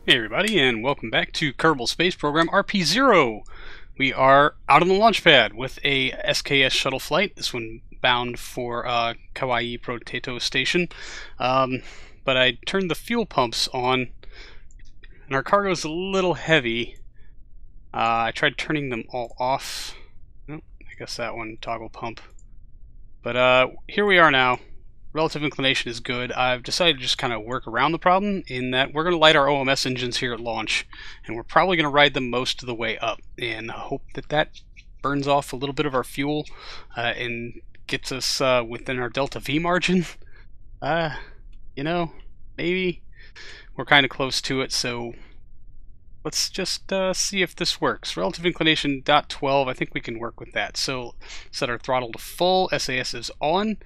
Hey everybody, and welcome back to Kerbal Space Program RP-0. We are out on the launch pad with a SKS shuttle flight, this one bound for Kawaii Potato Station. But I turned the fuel pumps on, and our cargo is a little heavy. I tried turning them all off. Oh, I guess that one, toggle pump. But here we are now. Relative inclination is good. I've decided to just kind of work around the problem in that we're going to light our OMS engines here at launch, and we're probably going to ride them most of the way up and hope that that burns off a little bit of our fuel and gets us within our delta V margin. You know, maybe we're kind of close to it, so let's just see if this works. Relative inclination .12, I think we can work with that. So set our throttle to full, SAS is on.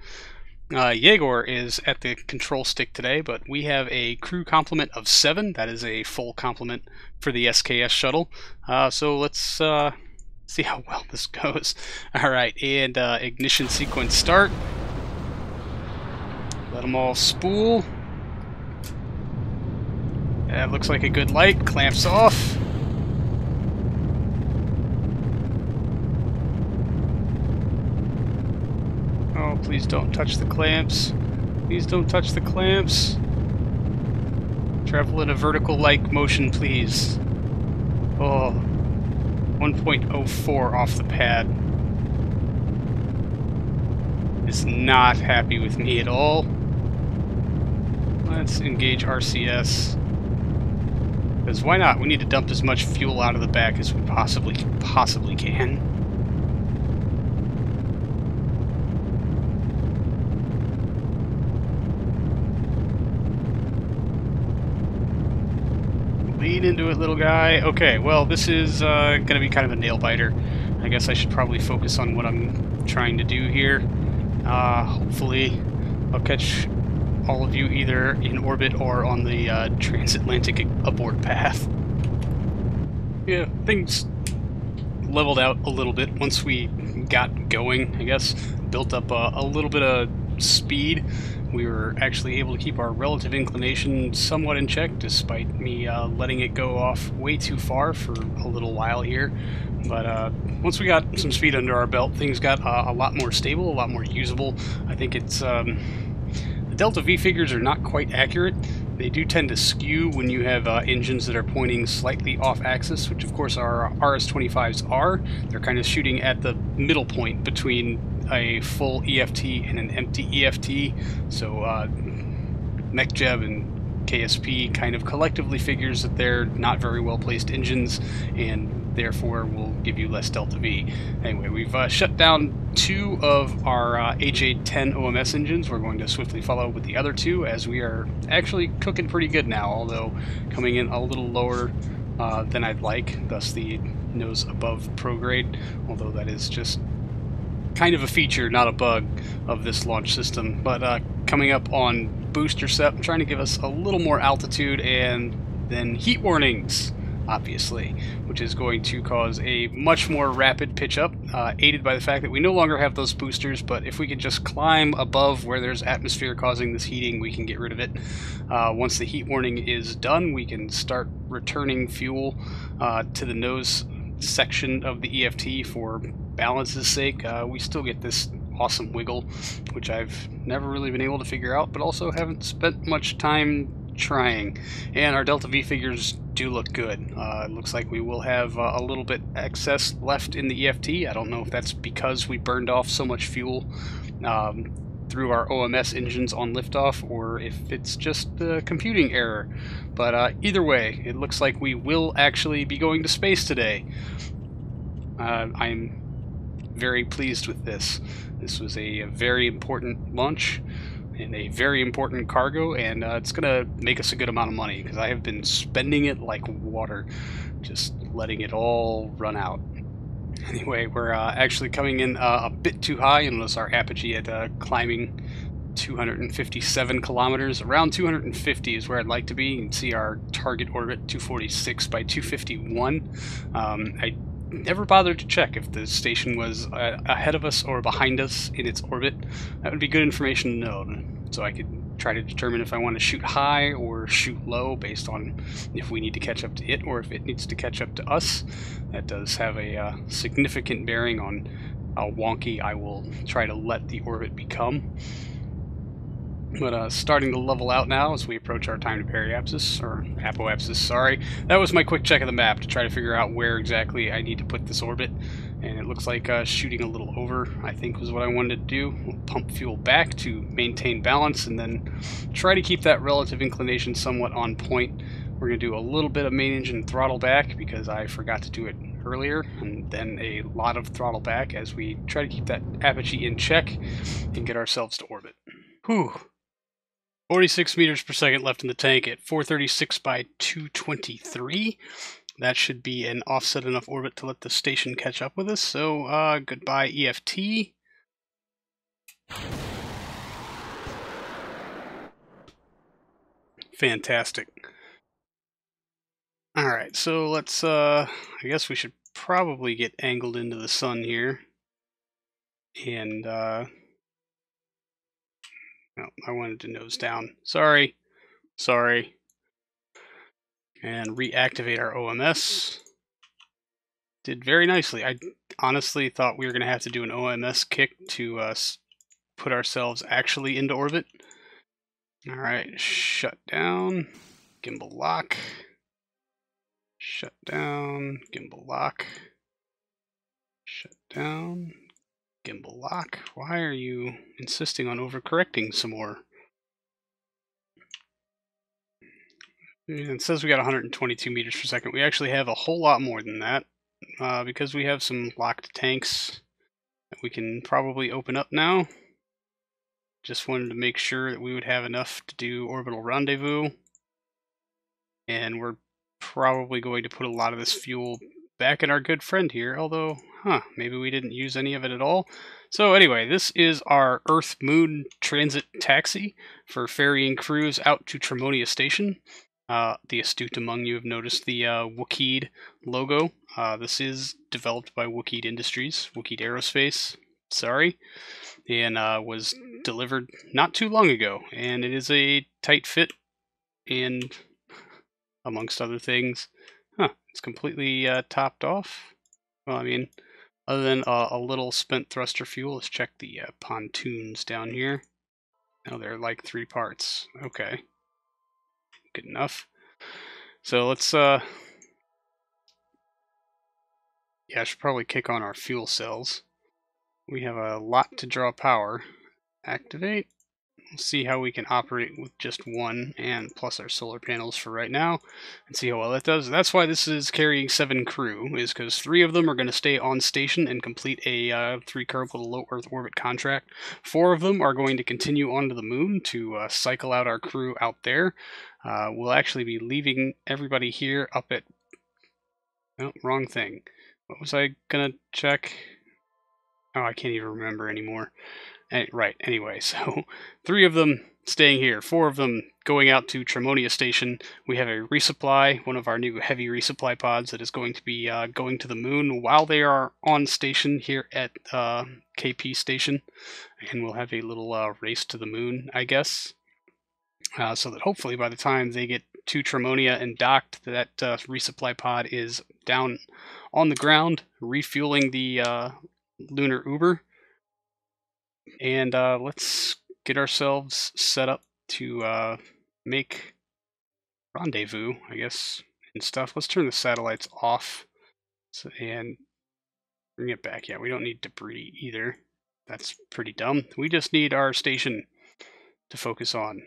Yegor is at the control stick today, but we have a crew complement of 7. That is a full complement for the SKS shuttle. So let's see how well this goes. Alright, and ignition sequence start. Let them all spool. That looks like a good light. Clamps off. Oh, please don't touch the clamps. Please don't touch the clamps. Travel in a vertical-like motion, please. Oh, 1.04 off the pad. Is not happy with me at all. Let's engage RCS. Because why not? We need to dump as much fuel out of the back as we possibly can. Lean into it, little guy. Okay, well, this is going to be kind of a nail-biter. I guess I should probably focus on what I'm trying to do here. Hopefully, I'll catch all of you either in orbit or on the transatlantic abort path. Yeah, things leveled out a little bit once we got going, I guess. Built up a little bit of speed. We were actually able to keep our relative inclination somewhat in check, despite me letting it go off way too far for a little while here. But once we got some speed under our belt, things got a lot more stable, a lot more usable. I think it's... the Delta V figures are not quite accurate. They do tend to skew when you have engines that are pointing slightly off-axis, which of course our RS-25s are. They're kind of shooting at the middle point between a full EFT and an empty EFT, so Mech Jeb and KSP kind of collectively figures that they're not very well placed engines and therefore will give you less delta V. Anyway, we've shut down 2 of our AJ-10 OMS engines. We're going to swiftly follow with the other 2 as we are actually cooking pretty good now, although coming in a little lower than I'd like, thus the nose above prograde, although that is just kind of a feature, not a bug, of this launch system. But coming up on booster set, trying to give us a little more altitude and then heat warnings, obviously, which is going to cause a much more rapid pitch up, aided by the fact that we no longer have those boosters. But if we can just climb above where there's atmosphere causing this heating, we can get rid of it. Once the heat warning is done, we can start returning fuel to the nose section of the EFT for balance's sake. We still get this awesome wiggle, which I've never really been able to figure out, but also haven't spent much time trying. And our Delta V figures do look good. It looks like we will have a little bit excess left in the EFT. I don't know if that's because we burned off so much fuel through our OMS engines on liftoff, or if it's just a computing error. But either way, it looks like we will actually be going to space today. I'm very pleased with this. This was a very important launch and a very important cargo, and it's gonna make us a good amount of money because I have been spending it like water, just letting it all run out. Anyway, we're actually coming in a bit too high. You'll notice our apogee at climbing 257 kilometers. Around 250 is where I'd like to be. You can see our target orbit 246 by 251. I never bothered to check if the station was ahead of us or behind us in its orbit. That would be good information to know, so I could try to determine if I want to shoot high or shoot low based on if we need to catch up to it or if it needs to catch up to us. That does have a significant bearing on how wonky I will try to let the orbit become. But starting to level out now as we approach our time to periapsis, or apoapsis, sorry. That was my quick check of the map to try to figure out where exactly I need to put this orbit. And it looks like shooting a little over, I think, was what I wanted to do. We'll pump fuel back to maintain balance and then try to keep that relative inclination somewhat on point. We're going to do a little bit of main engine throttle back because I forgot to do it earlier, and then a lot of throttle back as we try to keep that apogee in check and get ourselves to orbit. Whew. 46 meters per second left in the tank at 436 by 223. That should be an offset enough orbit to let the station catch up with us. So, goodbye EFT. Fantastic. Alright, so let's, I guess we should probably get angled into the sun here. And, no, I wanted to nose down. Sorry. And reactivate our OMS. Did very nicely. I honestly thought we were going to have to do an OMS kick to put ourselves actually into orbit. Alright, shut down. Gimbal lock. Shut down. Gimbal lock. Shut down. Gimbal lock. Why are you insisting on overcorrecting some more? It says we got 122 meters per second. We actually have a whole lot more than that because we have some locked tanks that we can probably open up now. Just wanted to make sure that we would have enough to do orbital rendezvous. And we're probably going to put a lot of this fuel back in our good friend here, although, maybe we didn't use any of it at all. So anyway, this is our Earth-Moon transit taxi for ferrying crews out to Tremonia Station. The astute among you have noticed the Wookieed logo. This is developed by Wookieed Industries, Wookieed Aerospace, sorry, and was delivered not too long ago. And it is a tight fit, and amongst other things, it's completely topped off. Well, I mean, other than a little spent thruster fuel, let's check the pontoons down here. Oh, they're like 3 parts. Okay. Good enough. So let's, yeah, I should probably kick on our fuel cells. We have a lot to draw power. Activate. We'll see how we can operate with just one, and plus our solar panels for right now, and see how well that does. That's why this is carrying 7 crew, is because 3 of them are going to stay on station and complete a 3 Kerbal low Earth orbit contract. 4 of them are going to continue onto the moon to cycle out our crew out there. We'll actually be leaving everybody here up at... Oh, wrong thing. What was I going to check? Oh, I can't even remember anymore. Right, anyway, so 3 of them staying here, 4 of them going out to Tremonia Station. We have a resupply, one of our new heavy resupply pods that is going to be going to the moon while they are on station here at KP Station. And we'll have a little race to the moon, I guess. So that hopefully by the time they get to Tremonia and docked, that resupply pod is down on the ground, refueling the lunar Uber. And let's get ourselves set up to make rendezvous, I guess, and stuff. Let's turn the satellites off and bring it back. Yeah, we don't need debris either. That's pretty dumb. We just need our station to focus on.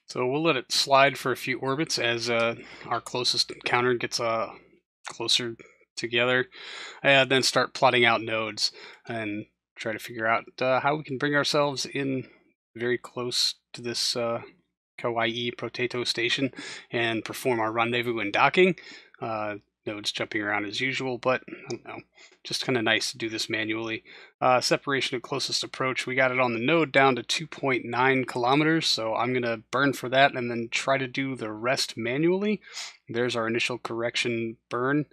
So we'll let it slide for a few orbits as our closest encounter gets closer together, and then start plotting out nodes and try to figure out how we can bring ourselves in very close to this Kawaii Potato Station and perform our rendezvous and docking. Nodes jumping around as usual, but I don't know, just kind of nice to do this manually. Separation of closest approach, we got it on the node down to 2.9 kilometers, so I'm going to burn for that and then try to do the rest manually. There's our initial correction burn.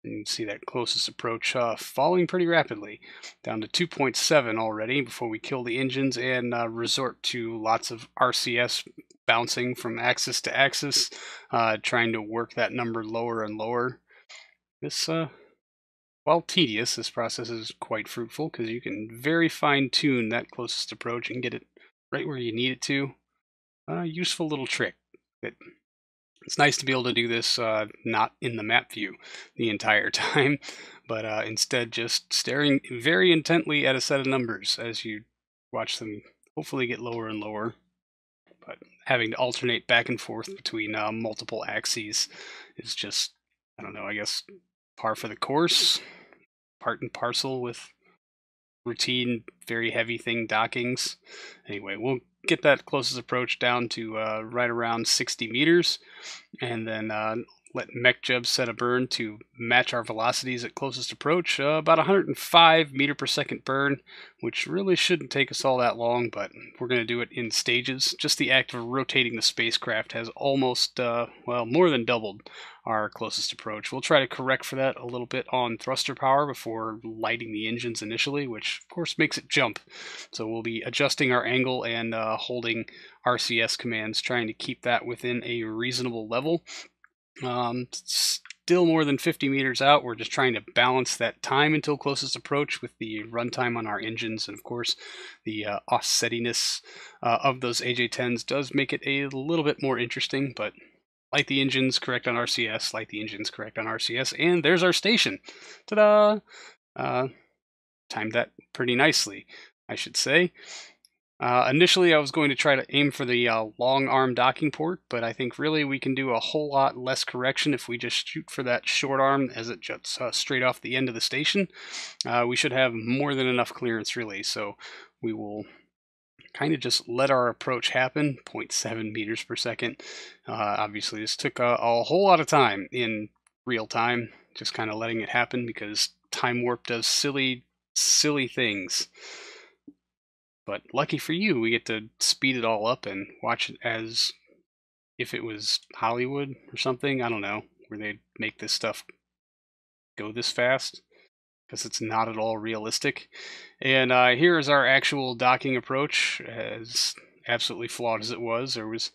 You can see that closest approach falling pretty rapidly, down to 2.7 already before we kill the engines and resort to lots of RCS bouncing from axis to axis, trying to work that number lower and lower. This, while tedious, this process is quite fruitful because you can very fine-tune that closest approach and get it right where you need it to. Useful little trick that it's nice to be able to do this not in the map view the entire time, but instead just staring very intently at a set of numbers as you watch them hopefully get lower and lower. But having to alternate back and forth between multiple axes is just, I don't know, I guess par for the course, part and parcel with routine, very heavy thing dockings. Anyway, we'll get that closest approach down to right around 60 meters, and then let Mech Jeb set a burn to match our velocities at closest approach. About 105 meter per second burn, which really shouldn't take us all that long, but we're going to do it in stages. Just the act of rotating the spacecraft has almost, well, more than doubled our closest approach. We'll try to correct for that a little bit on thruster power before lighting the engines initially, which of course makes it jump. So we'll be adjusting our angle and holding RCS commands, trying to keep that within a reasonable level. Still more than 50 meters out. We're just trying to balance that time until closest approach with the runtime on our engines, and of course the offsettiness of those AJ-10s does make it a little bit more interesting, but light the engines, correct on RCS, light the engines, correct on RCS, and there's our station. Ta-da! Timed that pretty nicely, I should say. Initially, I was going to try to aim for the long arm docking port, but I think really we can do a whole lot less correction if we just shoot for that short arm as it juts straight off the end of the station. We should have more than enough clearance, really, so we will kind of just let our approach happen, 0.7 meters per second. Obviously, this took a whole lot of time in real time, just kind of letting it happen because Time Warp does silly things. But lucky for you, we get to speed it all up and watch it as if it was Hollywood or something. I don't know, where they'd make this stuff go this fast, because it's not at all realistic. And here is our actual docking approach, as absolutely flawed as it was. There was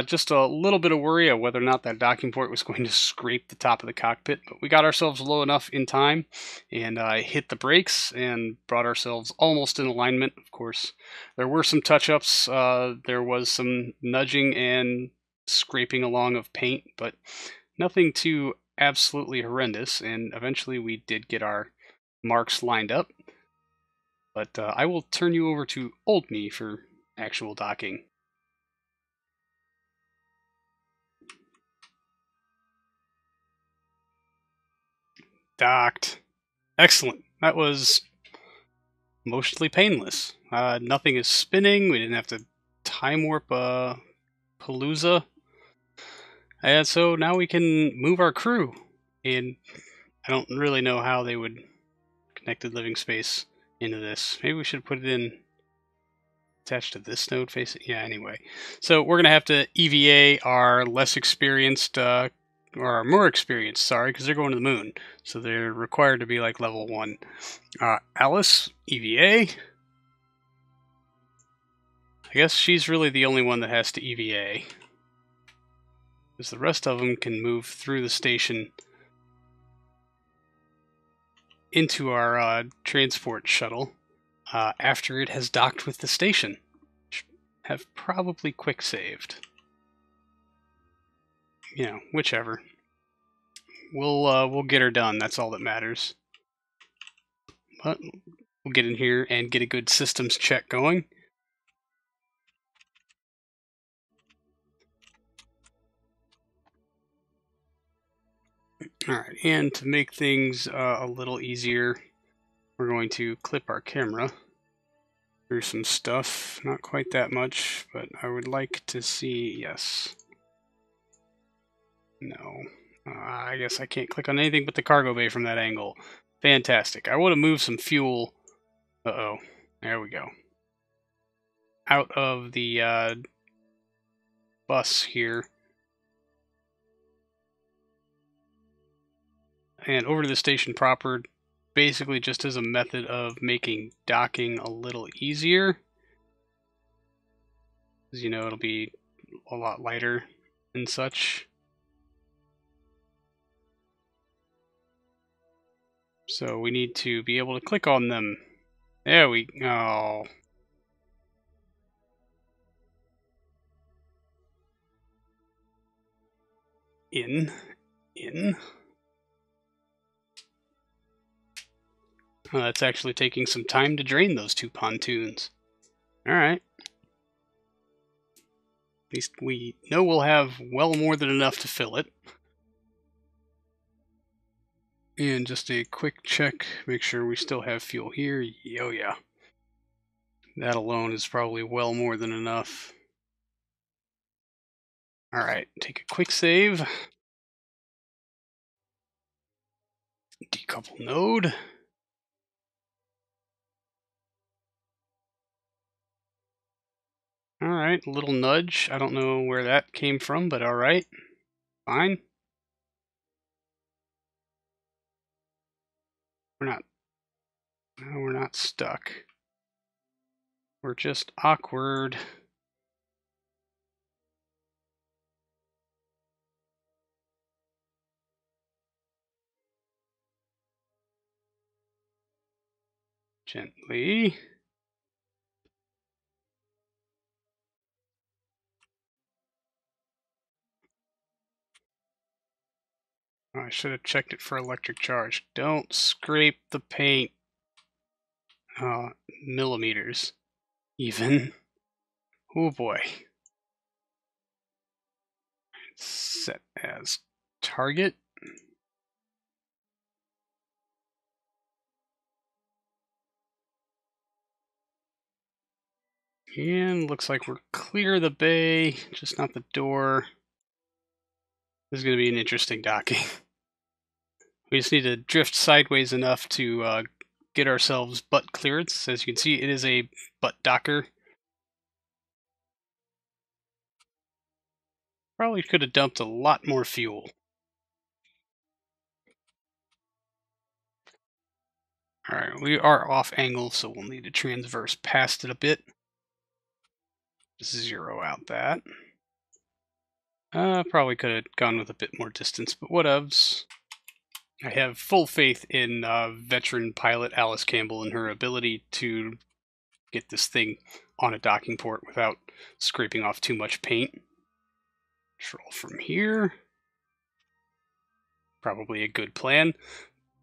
just a little bit of worry of whether or not that docking port was going to scrape the top of the cockpit, but we got ourselves low enough in time and hit the brakes and brought ourselves almost in alignment. Of course, there were some touch-ups, there was some nudging and scraping along of paint, but nothing too absolutely horrendous, and eventually we did get our marks lined up. But I will turn you over to Old Me for actual docking. Docked. Excellent. That was mostly painless. Nothing is spinning. We didn't have to time warp Palooza. And so now we can move our crew. And I don't really know how they would connected living space into this. Maybe we should put it in attached to this node facing. Yeah, anyway. So we're going to have to EVA our less experienced, or our more experienced, sorry, because they're going to the moon. So they're required to be like level 1. Alice, EVA. I guess she's really the only one that has to EVA, because the rest of them can move through the station into our transport shuttle after it has docked with the station. Have probably quick saved. You know, whichever. We'll get her done. That's all that matters. But we'll get in here and get a good systems check going. Alright, and to make things a little easier, we're going to clip our camera through some stuff. Not quite that much, but I would like to see, yes. No. I guess I can't click on anything but the cargo bay from that angle. Fantastic. I want to move some fuel. Uh-oh. There we go. Out of the bus here. and over to the station proper, basically just as a method of making docking a little easier. As you know, it'll be a lot lighter and such. So we need to be able to click on them. There we go. In. Oh, that's actually taking some time to drain those two pontoons. Alright. At least we know we'll have well more than enough to fill it. And just a quick check, make sure we still have fuel here. Oh yeah. That alone is probably well more than enough. Alright, take a quick save. Decouple node. Alright, a little nudge. I don't know where that came from, but alright. Fine. We're not stuck. We're just awkward. Gently. Oh, I should have checked it for electric charge. Don't scrape the paint. Millimeters. Even. Oh boy. Set as target. And looks like we're clear of the bay, just not the door. This is going to be an interesting docking. We just need to drift sideways enough to get ourselves butt clearance. As you can see, it is a butt docker. Probably could have dumped a lot more fuel. Alright, we are off angle, so we'll need to transverse past it a bit. Zero out that. Probably could have gone with a bit more distance, but whatevs. I have full faith in veteran pilot Alice Campbell and her ability to get this thing on a docking port without scraping off too much paint. Control from here. Probably a good plan.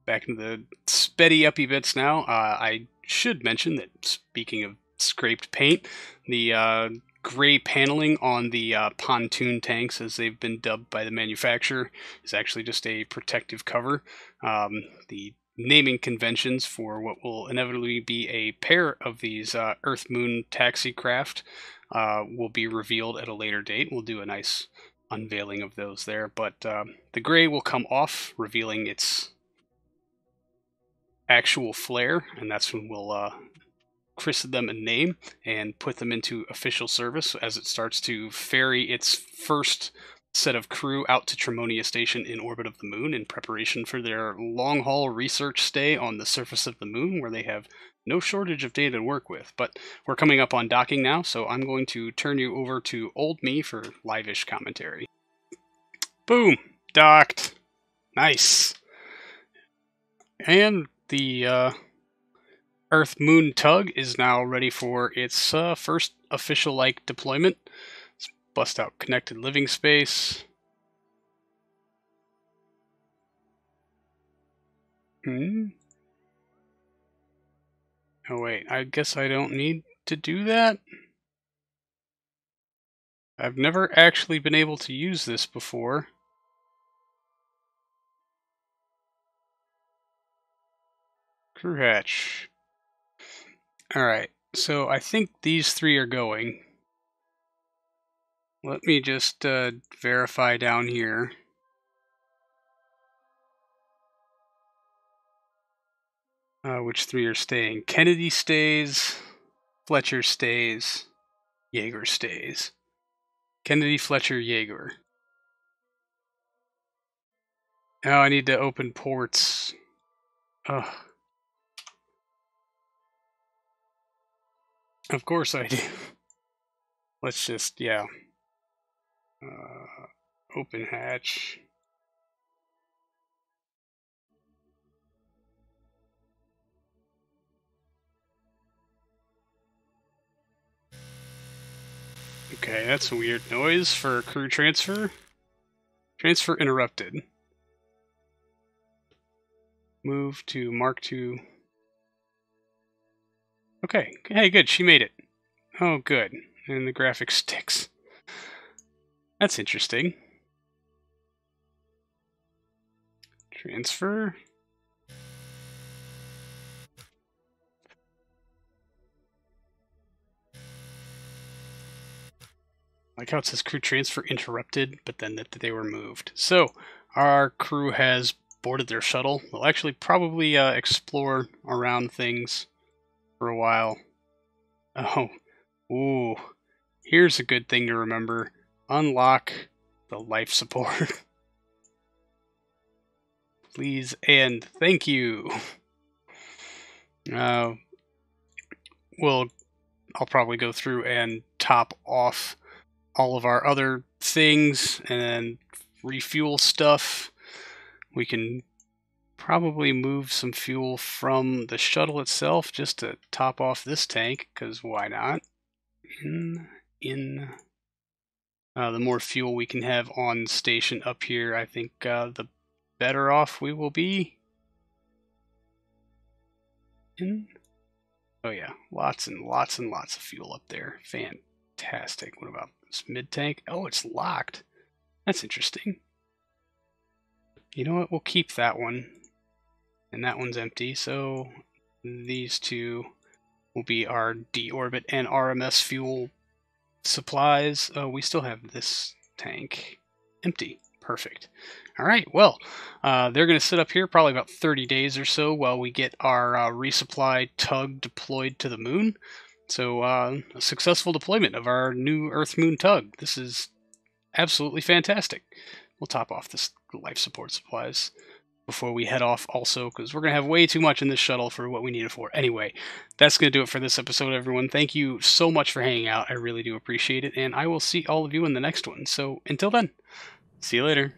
Back into the speddy uppy bits now. I should mention that, speaking of scraped paint, the gray paneling on the pontoon tanks, as they've been dubbed by the manufacturer, is actually just a protective cover. The naming conventions for what will inevitably be a pair of these Earth-Moon taxi craft will be revealed at a later date. We'll do a nice unveiling of those there, but the gray will come off, revealing its actual flare, and that's when we'll christen them a name and put them into official service as it starts to ferry its first set of crew out to Tremonia Station in orbit of the moon in preparation for their long-haul research stay on the surface of the moon, where they have no shortage of data to work with. But we're coming up on docking now, so I'm going to turn you over to old me for live-ish commentary. Boom! Docked! Nice! And the Earth-Moon tug is now ready for its first official-like deployment. Let's bust out connected living space. Oh wait, I guess I don't need to do that? I've never actually been able to use this before. Crew hatch. Alright, so I think these three are going. Let me just verify down here. Which three are staying? Kennedy stays, Fletcher stays, Yeager stays. Kennedy, Fletcher, Yeager. Oh, I need to open ports. Ugh. Of course I do. Let's just, yeah. Open hatch. Okay, that's a weird noise for crew transfer. Transfer interrupted. Move to Mark II. Okay, hey, good, she made it. Oh, good. And the graphics sticks. That's interesting. Transfer. Like how it says crew transfer interrupted, but then that they were moved. So, our crew has boarded their shuttle. They'll actually probably explore around things for a while. Oh, ooh. Here's a good thing to remember. Unlock the life support. Please and thank you. I'll probably go through and top off all of our other things and then refuel stuff. We can probably move some fuel from the shuttle itself just to top off this tank, because why not? The more fuel we can have on station up here, I think the better off we will be. Oh yeah, lots and lots and lots of fuel up there. Fantastic. What about this mid-tank? Oh, it's locked. That's interesting. You know what? We'll keep that one. And that one's empty, so these two will be our deorbit and RMS fuel supplies. Oh, we still have this tank empty. Perfect. All right, well, they're going to sit up here probably about 30 days or so while we get our resupply tug deployed to the moon. So, a successful deployment of our new Earth-Moon tug. This is absolutely fantastic. We'll top off this life support supplies before we head off also, because we're going to have way too much in this shuttle for what we need it for. Anyway, that's going to do it for this episode, everyone. Thank you so much for hanging out. I really do appreciate it, and I will see all of you in the next one. So, until then, see you later.